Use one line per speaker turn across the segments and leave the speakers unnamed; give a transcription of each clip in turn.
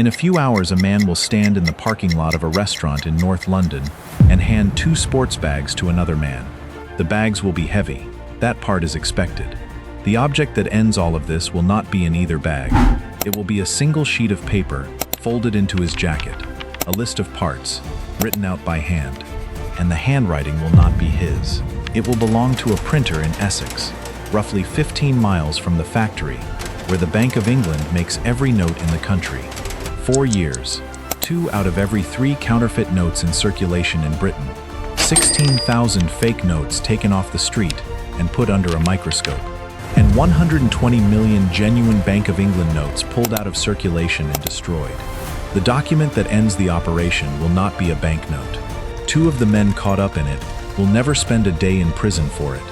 In a few hours, a man will stand in the parking lot of a restaurant in North London and hand 2 sports bags to another man. The bags will be heavy. That part is expected. The object that ends all of this will not be in either bag. It will be a single sheet of paper folded into his jacket, a list of parts, written out by hand. And the handwriting will not be his. It will belong to a printer in Essex, roughly 15 miles from the factory, where the Bank of England makes every note in the country. 4 years, 2 out of every 3 counterfeit notes in circulation in Britain, 16,000 fake notes taken off the street and put under a microscope, and 120 million genuine Bank of England notes pulled out of circulation and destroyed. The document that ends the operation will not be a banknote. 2 of the men caught up in it will never spend a day in prison for it,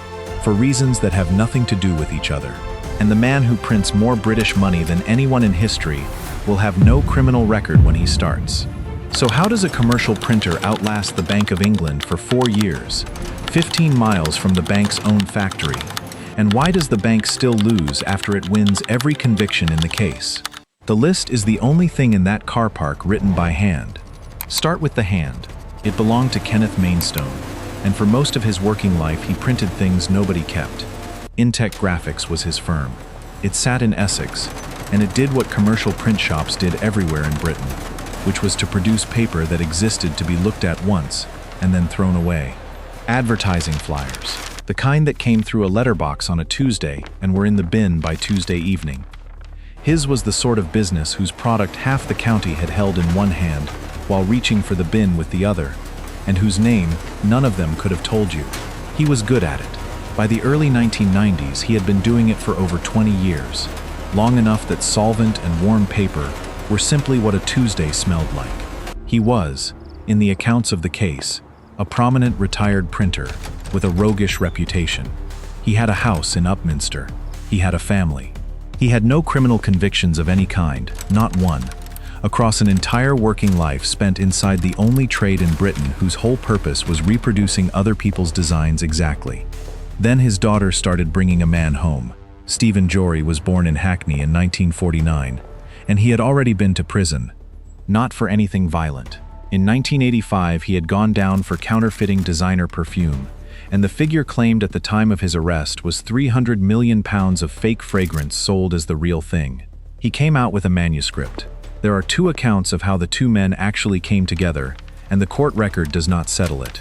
for reasons that have nothing to do with each other. And the man who prints more British money than anyone in history will have no criminal record when he starts. So how does a commercial printer outlast the Bank of England for 4 years, 15 miles from the bank's own factory? And why does the bank still lose after it wins every conviction in the case? The list is the only thing in that car park written by hand. Start with the hand. It belonged to Kenneth Mainstone, and for most of his working life he printed things nobody kept. Intech Graphics was his firm. It sat in Essex, and it did what commercial print shops did everywhere in Britain, which was to produce paper that existed to be looked at once and then thrown away. Advertising flyers, the kind that came through a letterbox on a Tuesday and were in the bin by Tuesday evening. His was the sort of business whose product half the county had held in one hand while reaching for the bin with the other, and whose name none of them could have told you. He was good at it. By the early 1990s, he had been doing it for over 20 years, long enough that solvent and warm paper were simply what a Tuesday smelled like. He was, in the accounts of the case, a prominent retired printer with a roguish reputation. He had a house in Upminster. He had a family. He had no criminal convictions of any kind, not one, across an entire working life spent inside the only trade in Britain whose whole purpose was reproducing other people's designs exactly. Then his daughter started bringing a man home. Stephen Jory was born in Hackney in 1949, and he had already been to prison, not for anything violent. In 1985, he had gone down for counterfeiting designer perfume, and the figure claimed at the time of his arrest was 300 million pounds of fake fragrance sold as the real thing. He came out with a manuscript. There are 2 accounts of how the 2 men actually came together, and the court record does not settle it.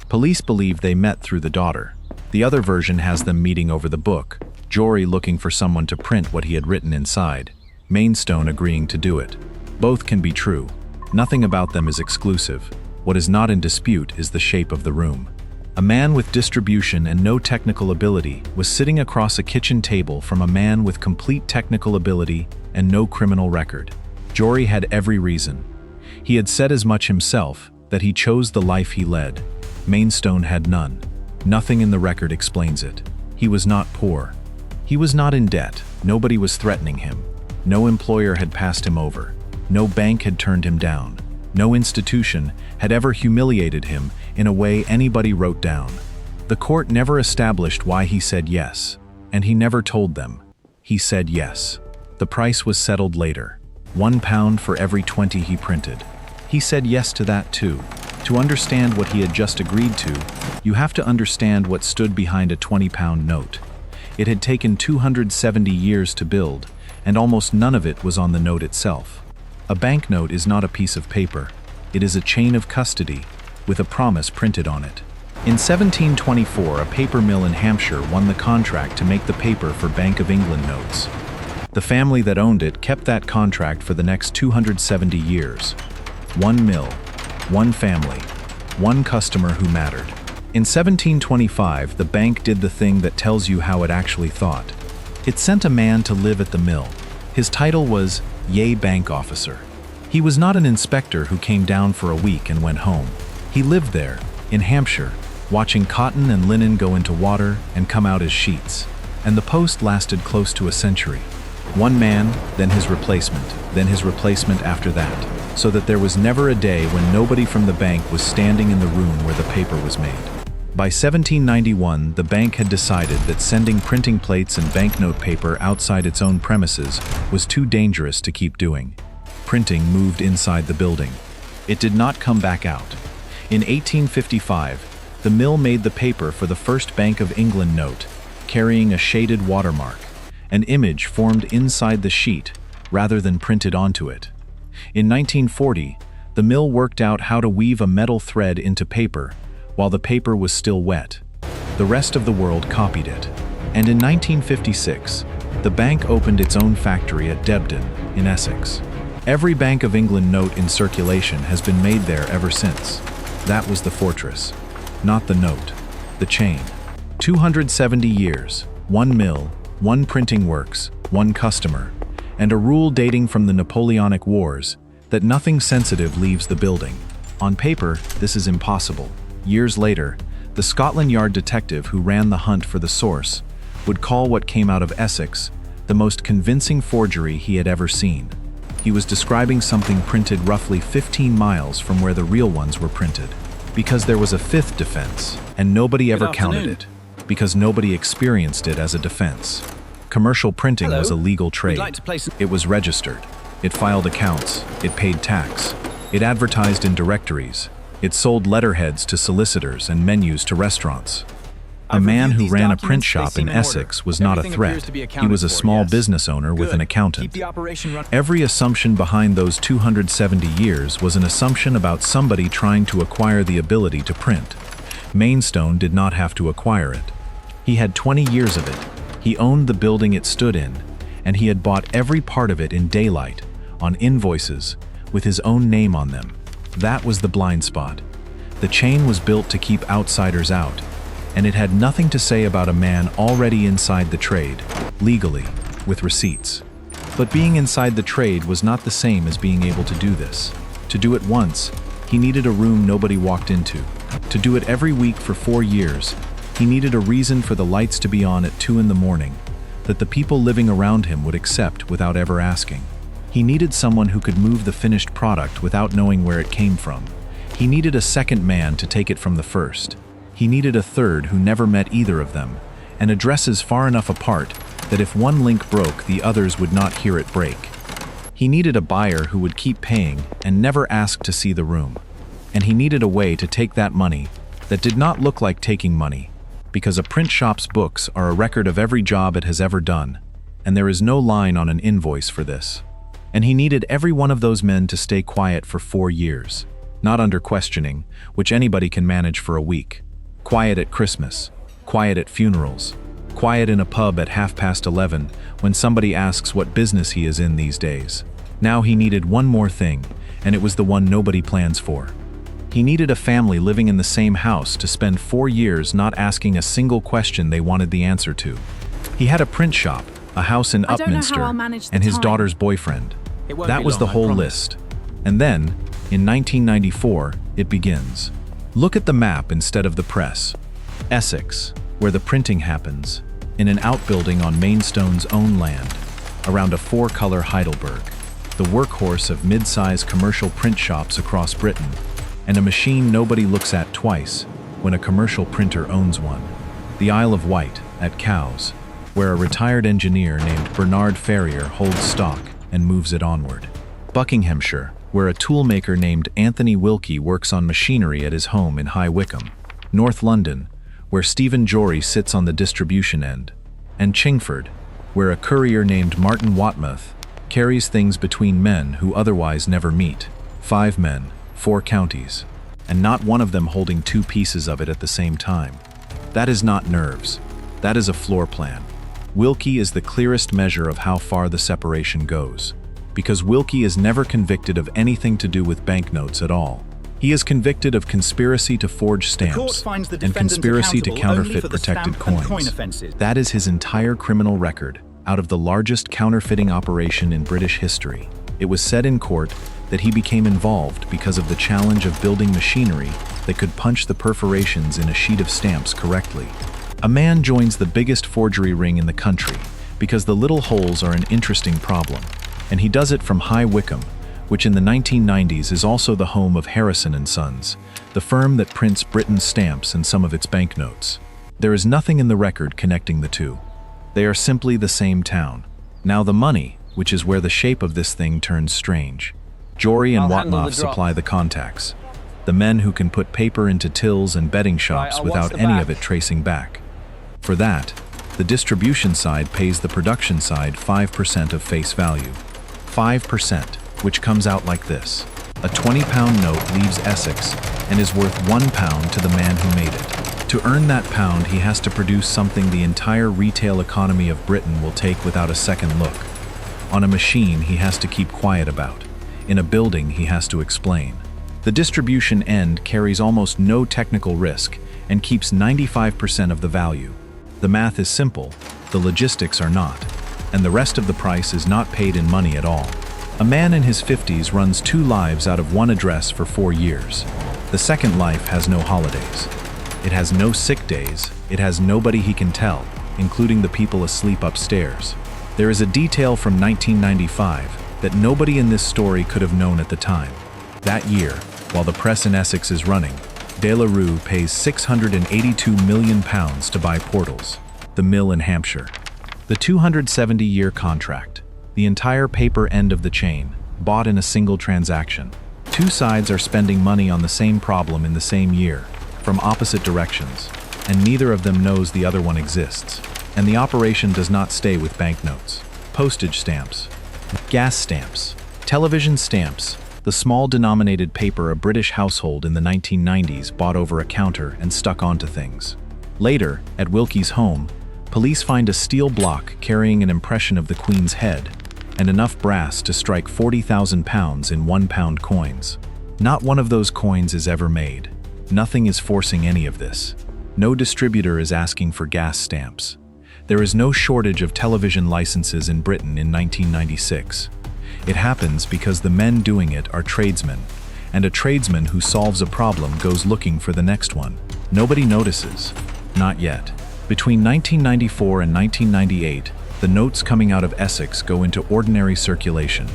Police believe they met through the daughter. The other version has them meeting over the book, Jory looking for someone to print what he had written inside, Mainstone agreeing to do it. Both can be true. Nothing about them is exclusive. What is not in dispute is the shape of the room. A man with distribution and no technical ability was sitting across a kitchen table from a man with complete technical ability and no criminal record. Jory had every reason. He had said as much himself, that he chose the life he led. Mainstone had none. Nothing in the record explains it. He was not poor. He was not in debt. Nobody was threatening him. No employer had passed him over. No bank had turned him down. No institution had ever humiliated him in a way anybody wrote down. The court never established why he said yes, and he never told them. He said yes. The price was settled later. £1 for every 20 he printed. He said yes to that too. To understand what he had just agreed to, you have to understand what stood behind a £20 note. It had taken 270 years to build, and almost none of it was on the note itself. A banknote is not a piece of paper. It is a chain of custody, with a promise printed on it. In 1724, a paper mill in Hampshire won the contract to make the paper for Bank of England notes. The family that owned it kept that contract for the next 270 years. One mill, one family, one customer who mattered. In 1725, the bank did the thing that tells you how it actually thought. It sent a man to live at the mill. His title was Yea Bank Officer. He was not an inspector who came down for a week and went home. He lived there, in Hampshire, watching cotton and linen go into water and come out as sheets. And the post lasted close to a century. One man, then his replacement after that, so that there was never a day when nobody from the bank was standing in the room where the paper was made. By 1791, the bank had decided that sending printing plates and banknote paper outside its own premises was too dangerous to keep doing. printing moved inside the building. It did not come back out. In 1855, the mill made the paper for the first Bank of England note, carrying a shaded watermark. An image formed inside the sheet, rather than printed onto it. In 1940, the mill worked out how to weave a metal thread into paper, while the paper was still wet. The rest of the world copied it. And in 1956, the bank opened its own factory at Debden, in Essex. Every Bank of England note in circulation has been made there ever since. That was the fortress. Not the note. The chain. 270 years, one mill, one printing works, one customer, and a rule dating from the Napoleonic Wars that nothing sensitive leaves the building. On paper, this is impossible. Years later, the Scotland Yard detective who ran the hunt for the source would call what came out of Essex the most convincing forgery he had ever seen. He was describing something printed roughly 15 miles from where the real ones were printed. Because there was a fifth defense, and nobody ever counted it. Because nobody experienced it as a defense. Commercial printing was a legal trade. It was registered. It filed accounts. It paid tax. It advertised in directories. It sold letterheads to solicitors and menus to restaurants. A man who ran a print shop in Essex was not a threat. He was a small business owner with an accountant. Every assumption behind those 270 years was an assumption about somebody trying to acquire the ability to print. Mainstone did not have to acquire it. He had 20 years of it. He owned the building it stood in, and he had bought every part of it in daylight, on invoices, with his own name on them. That was the blind spot. The chain was built to keep outsiders out, and it had nothing to say about a man already inside the trade, legally, with receipts. But being inside the trade was not the same as being able to do this. To do it once, he needed a room nobody walked into. To do it every week for 4 years, he needed a reason for the lights to be on at 2 in the morning, that the people living around him would accept without ever asking. He needed someone who could move the finished product without knowing where it came from. He needed a second man to take it from the first. He needed a third who never met either of them, and addresses far enough apart that if one link broke, the others would not hear it break. He needed a buyer who would keep paying and never ask to see the room. And he needed a way to take that money that did not look like taking money, because a print shop's books are a record of every job it has ever done, and there is no line on an invoice for this. And he needed every one of those men to stay quiet for 4 years, not under questioning, which anybody can manage for a week. Quiet at Christmas, quiet at funerals, quiet in a pub at 11:30 when somebody asks what business he is in these days. Now he needed one more thing, and it was the one nobody plans for. He needed a family living in the same house to spend 4 years not asking a single question they wanted the answer to. He had a print shop, a house in Upminster, and his daughter's boyfriend. That was the whole list. And then, in 1994, it begins. Look at the map instead of the press. Essex, where the printing happens, in an outbuilding on Mainstone's own land, around a 4-color Heidelberg, the workhorse of mid-size commercial print shops across Britain, and a machine nobody looks at twice when a commercial printer owns one. The Isle of Wight, at Cowes, where a retired engineer named Bernard Ferrier holds stock and moves it onward. Buckinghamshire, where a toolmaker named Anthony Wilkie works on machinery at his home in High Wycombe. North London, where Stephen Jory sits on the distribution end. And Chingford, where a courier named Martin Watmouth carries things between men who otherwise never meet. 5 men, 4 counties, and not one of them holding 2 pieces of it at the same time. That is not nerves. That is a floor plan. Wilkie is the clearest measure of how far the separation goes, because Wilkie is never convicted of anything to do with banknotes at all. He is convicted of conspiracy to forge stamps and conspiracy to counterfeit protected coins. That is his entire criminal record, out of the largest counterfeiting operation in British history. It was said in court that he became involved because of the challenge of building machinery that could punch the perforations in a sheet of stamps correctly. A man joins the biggest forgery ring in the country because the little holes are an interesting problem, and he does it from High Wycombe, which in the 1990s is also the home of Harrison & Sons, the firm that prints Britain's stamps and some of its banknotes. There is nothing in the record connecting the two. They are simply the same town. Now the money, which is where the shape of this thing turns strange. Jory and Whatnoff supply the contacts, the men who can put paper into tills and betting shops without any of it tracing back. For that, the distribution side pays the production side 5% of face value. 5%, which comes out like this. A 20-pound note leaves Essex and is worth £1 to the man who made it. To earn that pound, he has to produce something the entire retail economy of Britain will take without a second look. On a machine, he has to keep quiet about. In a building, he has to explain. The distribution end carries almost no technical risk and keeps 95% of the value. The math is simple, the logistics are not, and the rest of the price is not paid in money at all. A man in his 50s runs 2 lives out of 1 address for 4 years. The second life has no holidays. It has no sick days. It has nobody he can tell, including the people asleep upstairs. There is a detail from 1995 that nobody in this story could have known at the time. That year, while the press in Essex is running, De La Rue pays £682 million to buy Portals, the mill in Hampshire. The 270-year contract, the entire paper end of the chain, bought in a single transaction. 2 sides are spending money on the same problem in the same year, from opposite directions, and neither of them knows the other one exists. And the operation does not stay with banknotes, postage stamps, gas stamps, television stamps, the small denominated paper a British household in the 1990s bought over a counter and stuck onto things. Later, at Wilkie's home, police find a steel block carrying an impression of the Queen's head and enough brass to strike £40,000 in £1 coins. Not one of those coins is ever made. Nothing is forcing any of this. No distributor is asking for gas stamps. There is no shortage of television licenses in Britain in 1996. It happens because the men doing it are tradesmen, and a tradesman who solves a problem goes looking for the next one. Nobody notices. Not yet. Between 1994 and 1998, the notes coming out of Essex go into ordinary circulation,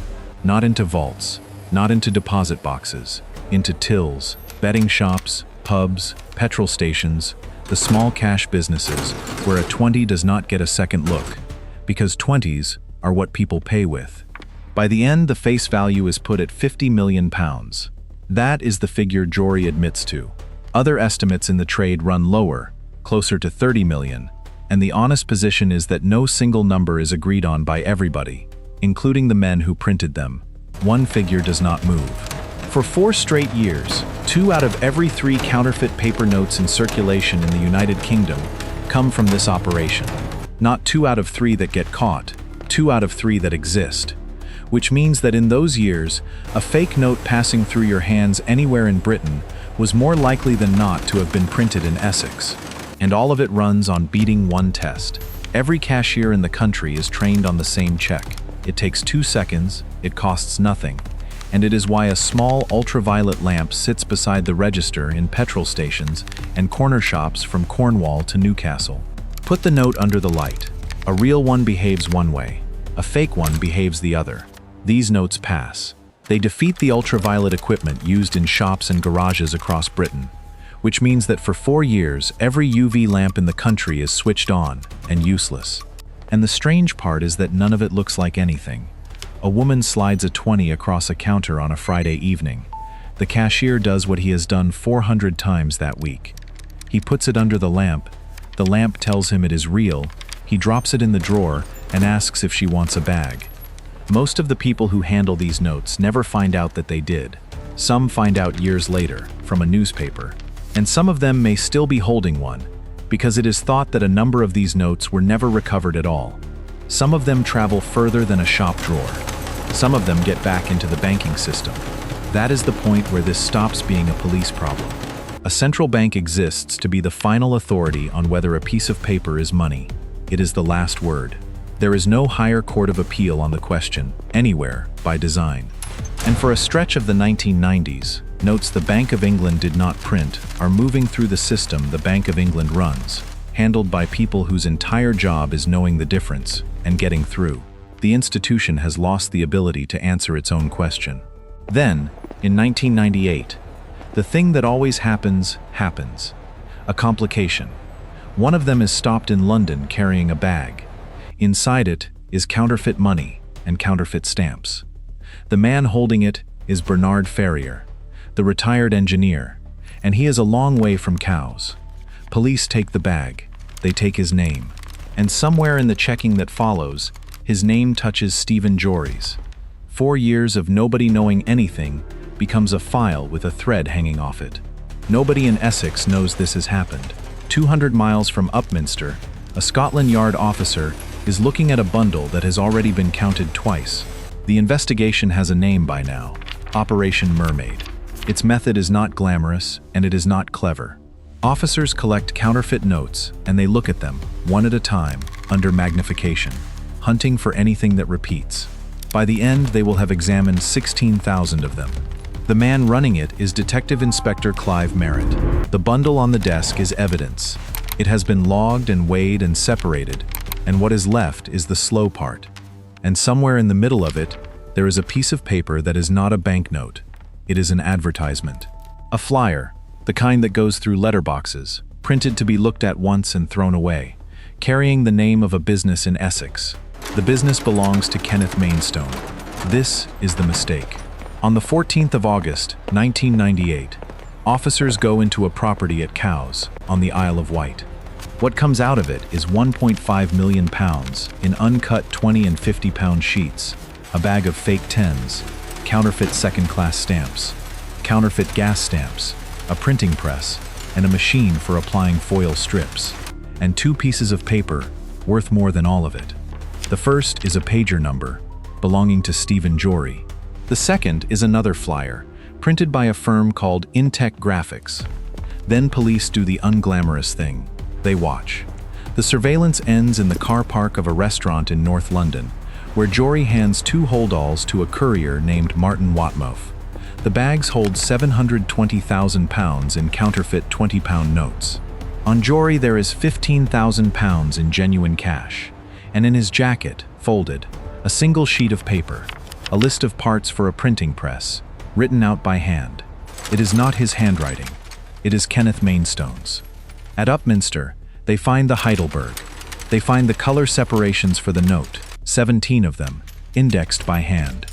not into vaults, not into deposit boxes, into tills, betting shops, pubs, petrol stations, the small cash businesses where a 20 does not get a second look, because 20s are what people pay with. By the end, the face value is put at £50 million. That is the figure Jory admits to. Other estimates in the trade run lower, closer to 30 million, and the honest position is that no single number is agreed on by everybody, including the men who printed them. One figure does not move. For 4 straight years, 2 out of every 3 counterfeit paper notes in circulation in the United Kingdom come from this operation. Not 2 out of 3 that get caught, 2 out of 3 that exist. Which means that in those years, a fake note passing through your hands anywhere in Britain was more likely than not to have been printed in Essex. And all of it runs on beating one test. Every cashier in the country is trained on the same check. It takes 2 seconds, it costs nothing, and it is why a small ultraviolet lamp sits beside the register in petrol stations and corner shops from Cornwall to Newcastle. Put the note under the light. A real one behaves one way, a fake one behaves the other. These notes pass. They defeat the ultraviolet equipment used in shops and garages across Britain, which means that for 4 years, every UV lamp in the country is switched on and useless. And the strange part is that none of it looks like anything. A woman slides a 20 across a counter on a Friday evening. The cashier does what he has done 400 times that week. He puts it under the lamp tells him it is real, he drops it in the drawer and asks if she wants a bag. Most of the people who handle these notes never find out that they did. Some find out years later, from a newspaper. And some of them may still be holding one, because it is thought that a number of these notes were never recovered at all. Some of them travel further than a shop drawer. Some of them get back into the banking system. That is the point where this stops being a police problem. A central bank exists to be the final authority on whether a piece of paper is money. It is the last word. There is no higher court of appeal on the question, anywhere, by design. And for a stretch of the 1990s, notes the Bank of England did not print are moving through the system the Bank of England runs, handled by people whose entire job is knowing the difference and getting through. The institution has lost the ability to answer its own question. Then, in 1998, the thing that always happens. A complication. One of them is stopped in London carrying a bag. Inside it is counterfeit money, and counterfeit stamps. The man holding it is Bernard Ferrier, the retired engineer, and he is a long way from Cowes. Police take the bag, they take his name, and somewhere in the checking that follows, his name touches Stephen Jory's. 4 years of nobody knowing anything becomes a file with a thread hanging off it. Nobody in Essex knows this has happened. 200 miles from Upminster, a Scotland Yard officer is looking at a bundle that has already been counted twice. The investigation has a name by now: Operation Mermaid. Its method is not glamorous, and it is not clever. Officers collect counterfeit notes, and they look at them, one at a time, under magnification, hunting for anything that repeats. By the end, they will have examined 16,000 of them. The man running it is Detective Inspector Clive Merritt. The bundle on the desk is evidence. It has been logged and weighed and separated, and what is left is the slow part. And somewhere in the middle of it, there is a piece of paper that is not a banknote. It is an advertisement. A flyer, the kind that goes through letterboxes, printed to be looked at once and thrown away, carrying the name of a business in Essex. The business belongs to Kenneth Mainstone. This is the mistake. On the 14th of August, 1998, officers go into a property at Cowes, on the Isle of Wight. What comes out of it is £1.5 million in uncut 20 and 50-pound sheets, a bag of fake tens, counterfeit second-class stamps, counterfeit gas stamps, a printing press, and a machine for applying foil strips, and 2 pieces of paper worth more than all of it. The first is a pager number, belonging to Stephen Jory. The second is another flyer, printed by a firm called Intech Graphics. Then police do the unglamorous thing. They watch. The surveillance ends in the car park of a restaurant in North London, where Jory hands 2 holdalls to a courier named Martin Watmouf. The bags hold £720,000 in counterfeit 20-pound notes. On Jory there is £15,000 in genuine cash, and in his jacket, folded, a single sheet of paper, a list of parts for a printing press, written out by hand. It is not his handwriting. It is Kenneth Mainstone's. At Upminster, they find the Heidelberg. They find the color separations for the note, 17 of them, indexed by hand.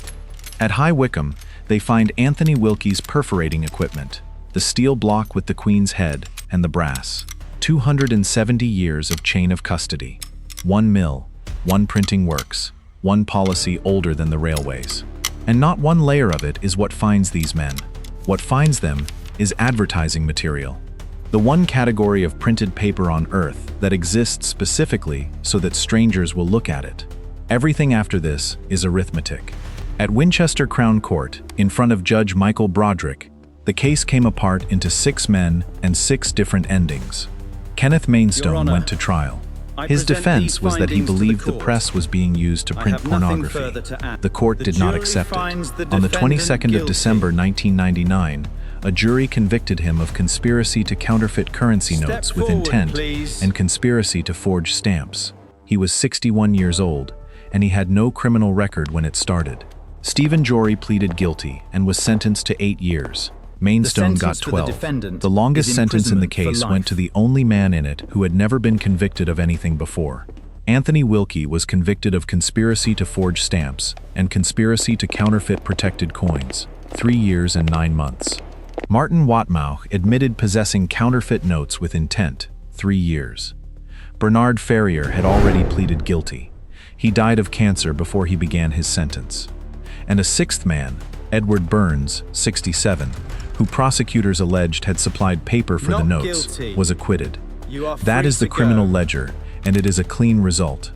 At High Wycombe, they find Anthony Wilkie's perforating equipment, the steel block with the Queen's head and the brass. 270 years of chain of custody. 1 mill, 1 printing works, 1 policy older than the railways. And not one layer of it is what finds these men. What finds them is advertising material. The one category of printed paper on Earth that exists specifically so that strangers will look at it. Everything after this is arithmetic. At Winchester Crown Court, in front of Judge Michael Broderick, the case came apart into 6 men and 6 different endings. Kenneth Mainstone went to trial. His defense was that he believed the press was being used to print pornography. The court did not accept it. On the 22nd of December 1999, a jury convicted him of conspiracy to counterfeit currency notes with intent and conspiracy to forge stamps. He was 61 years old, and he had no criminal record when it started. Stephen Jory pleaded guilty and was sentenced to 8 years. Mainstone got 12. The longest sentence in the case went to the only man in it who had never been convicted of anything before. Anthony Wilkie was convicted of conspiracy to forge stamps and conspiracy to counterfeit protected coins, 3 years and 9 months. Martin Watmouf admitted possessing counterfeit notes with intent, 3 years. Bernard Ferrier had already pleaded guilty. He died of cancer before he began his sentence. And a 6th man, Edward Burns, 67, who prosecutors alleged had supplied paper for the notes, was acquitted. That is the criminal ledger, and it is a clean result.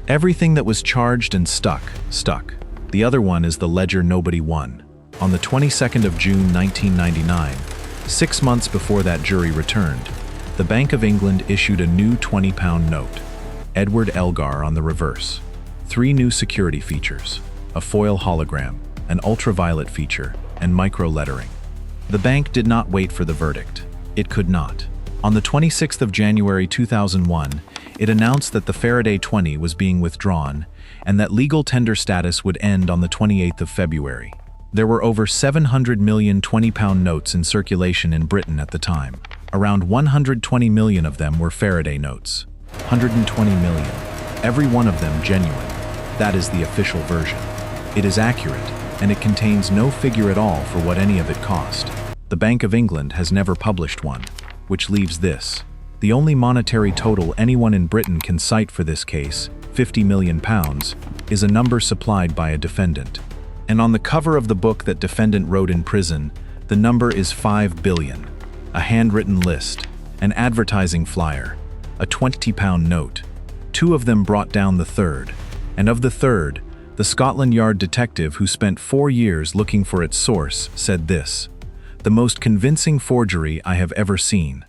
Everything that was charged and stuck. The other one is the ledger nobody won. On the 22nd of June 1999, 6 months before that jury returned, the Bank of England issued a new £20 note, Edward Elgar on the reverse, 3 new security features, a foil hologram, an ultraviolet feature, and micro-lettering. The bank did not wait for the verdict. It could not. On the 26th of January 2001, it announced that the Faraday 20 was being withdrawn and that legal tender status would end on the 28th of February. There were over 700 million £20 notes in circulation in Britain at the time. Around 120 million of them were Faraday notes. 120 million. Every one of them genuine. That is the official version. It is accurate, and it contains no figure at all for what any of it cost. The Bank of England has never published one, which leaves this. The only monetary total anyone in Britain can cite for this case, £50 million, is a number supplied by a defendant. And on the cover of the book that defendant wrote in prison, the number is 5 billion. A handwritten list, an advertising flyer, a £20 note. Two of them brought down the third. And of the third, the Scotland Yard detective who spent 4 years looking for its source said this: "The most convincing forgery I have ever seen.